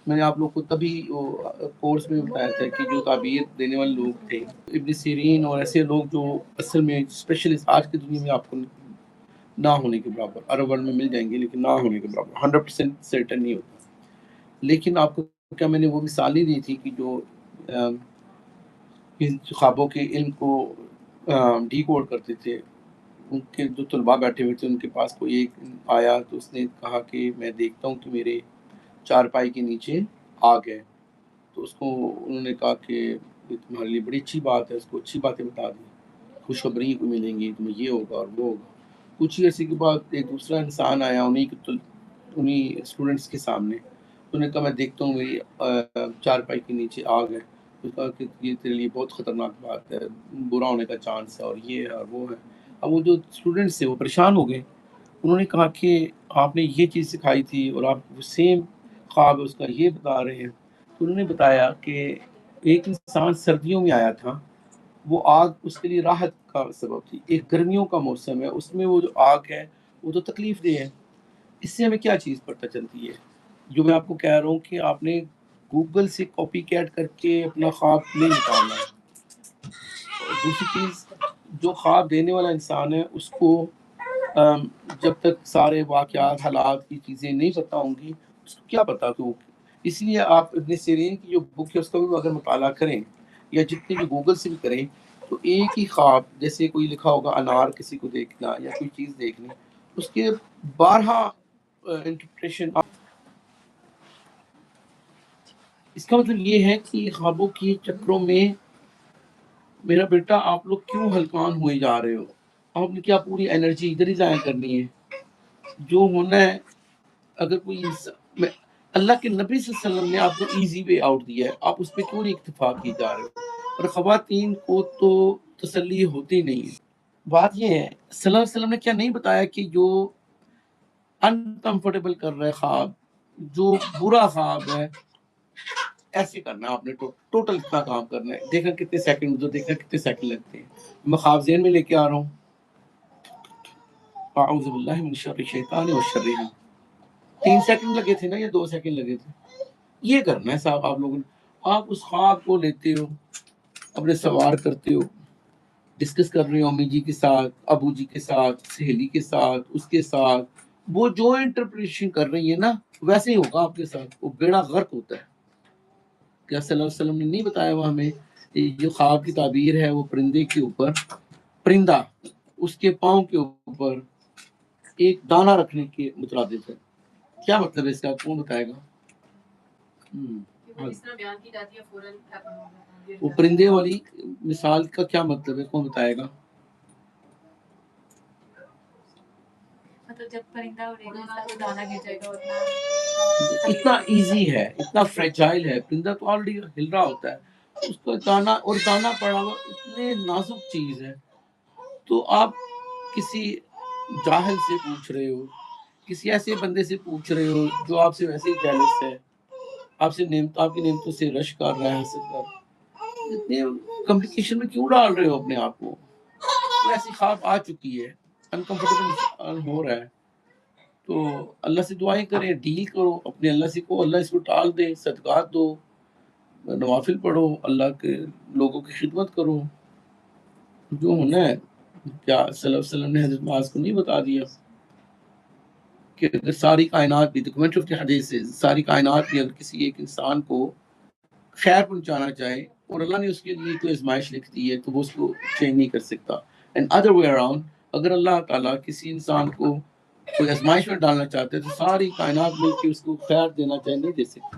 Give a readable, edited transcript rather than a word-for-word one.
میں نے آپ لوگ کو تبھی کورس میں بتایا تھا کہ جو تعبیر دینے والے لوگ تھے ابن سیرین اور ایسے لوگ جو اصل میں اسپیشلسٹ آج کی دنیا میں آپ کو نہ ہونے کے برابر، عرب ورلڈ میں مل جائیں گے لیکن نہ ہونے کے برابر 100% سرٹن نہیں ہوتا. لیکن آپ کو کیا میں نے وہ مثال نہیں دی تھی کہ جو خوابوں کے علم کو ڈی کوڈ کرتے تھے، ان کے جو طلباء بیٹھے ہوئے تھے ان کے پاس کوئی ایک آیا تو اس نے کہا کہ میں دیکھتا ہوں کہ میرے چارپائی کے نیچے آگ ہے. تو اس کو انہوں نے کہا کہ یہ تمہارے لیے بڑی اچھی بات ہے، اس کو اچھی باتیں بتا دیں، خوشخبری کو ملیں گی، تمہیں یہ ہوگا اور وہ ہوگا. کچھ ہی عرصے کے بعد ایک دوسرا انسان آیا انہیں اسٹوڈنٹس کے سامنے، انہوں نے کہا میں دیکھتا ہوں میری چارپائی کے نیچے آگ ہے. اس نے کہا کہ یہ تیرے لیے بہت خطرناک بات ہے، برا ہونے کا چانس ہے اور یہ ہے اور وہ ہے. اب وہ جو اسٹوڈنٹس تھے وہ پریشان ہو گئے. انہوں نے کہا کہ آپ نے یہ چیز سکھائی تھی اور آپ سیم خواب اس کا یہ بتا رہے ہیں. تو انہوں نے بتایا کہ ایک انسان سردیوں میں آیا تھا، وہ آگ اس کے لیے راحت کا سبب تھی. ایک گرمیوں کا موسم ہے، اس میں وہ جو آگ ہے وہ تو تکلیف دہ ہے. اس سے ہمیں کیا چیز پتہ چلتی ہے؟ جو میں آپ کو کہہ رہا ہوں کہ آپ نے گوگل سے کاپی کیٹ کر کے اپنا خواب نہیں نکالنا ہے. دوسری چیز، جو خواب دینے والا انسان ہے اس کو جب تک سارے واقعات حالات کی چیزیں نہیں پتہ ہوں گی اس کو کیا پتہ کہ وہ، اس لیے آپ ابن سیرین کی جو بک ہے اس کا بھی اگر مطالعہ کریں یا جتنے بھی گوگل سے بھی کریں تو ایک ہی خواب، جیسے کوئی لکھا ہوگا انار کسی کو دیکھنا یا کوئی چیز دیکھنی، اس کے 12 انٹرپریشن. اس کا مطلب یہ ہے کہ خوابوں کے چکروں میں میرا بیٹا آپ لوگ کیوں ہلکان ہوئے جا رہے ہو؟ آپ نے کیا پوری انرجی ادھر ہی ضائع کرنی ہے؟ جو ہونا ہے، اگر کوئی اللہ کے نبی صلی اللہ علیہ وسلم نے آپ کو ایزی وے آؤٹ دیا ہے، آپ اس پہ کیوں نہیں اکتفا کیے جا رہے ہو؟ اور خواتین کو تو تسلی ہوتی نہیں ہے. بات یہ ہے صلی اللہ علیہ وسلم نے کیا نہیں بتایا کہ جو انکمفرٹیبل کر رہا ہے خواب، جو برا خواب ہے، ایسے کرنا آپ نے ٹوٹل اتنا کام کرنا ہے. دیکھا کتنے سیکنڈ، جو دیکھا کتنے سیکنڈ لگتے ہیں. میں خواب ذہن میں لے کے آ رہا ہوں، اعوذ باللہ من شر الشیطان والشر، 3 سیکنڈ لگے تھے نا یا 2 سیکنڈ لگے تھے. یہ کرنا ہے صاحب آپ لوگوں نے. آپ اس خواب کو لیتے ہو، اپنے سوار کرتے ہو، ڈسکس کر رہے ہو امی جی کے ساتھ، ابو جی کے ساتھ، سہیلی کے ساتھ، اس کے ساتھ. وہ جو انٹرپریشن کر رہی ہے نا ویسے ہی ہوگا آپ کے ساتھ. وہ بیڑا غرق ہوتا ہے. کیا صلی اللہ علیہ وسلم نے نہیں بتایا وہ ہمیں جو خواب کی تعبیر ہے وہ پرندے کے اوپر، پرندہ اس کے پاؤں کے اوپر ایک دانہ رکھنے کے مترادف ہے؟ کیا مطلب ہے اس کا؟ کون بتائے گا؟ وہ پرندے والی مثال کا کیا مطلب ہے؟ کون بتائے گا؟ جب پرندہ اڑے گا تو دانا گر جائے گا. اتنا ایزی ہے، اتنا فریجائل ہے. پرندہ تو آلریڈی ہل رہا ہوتا ہے، اس کو دانا اور دانا پڑا ہوا اتنے نازک چیز ہے. تو آپ کسی جاہل سے پوچھ رہے ہو، کسی ایسے بندے سے پوچھ رہے ہو جو آپ سے ویسے ہی جیلس ہے، آپ سے آپ کی نعمتوں سے رش کر رہا ہے، حسد کر. اتنے کمپلیکیشن میں کیوں ڈال رہے ہو اپنے آپ کو؟ ایسی خواب آ چکی ہے، انکمفرٹیبل ہو رہا ہے. تو اللہ سے دعائیں کریں، ڈیل کرو اپنے اللہ سے کو، اللہ اس کو ٹال دے، صدقات دو، نوافل پڑھو، اللہ کے لوگوں کی خدمت کرو. جو ہونا ہے. کیا صلی اللہ علیہ وسلم نے حضرت معاذ کو نہیں بتا دیا کہ اگر ساری کائنات بھی ڈاکومنٹ آف حدیث سے ساری کائنات بھی اگر کسی ایک انسان کو خیر پہنچانا چاہے اور اللہ نے اس کے لیے کوئی آزمائش لکھ دی ہے تو وہ اس کو چینج نہیں کر سکتا. اینڈ ادر وے اراؤنڈ، اگر اللہ تعالیٰ کسی انسان کو کوئی آزمائش میں ڈالنا چاہتے ہیں تو ساری کائنات مل کے اس کو خیر دینا چاہے نہیں دے سکتے.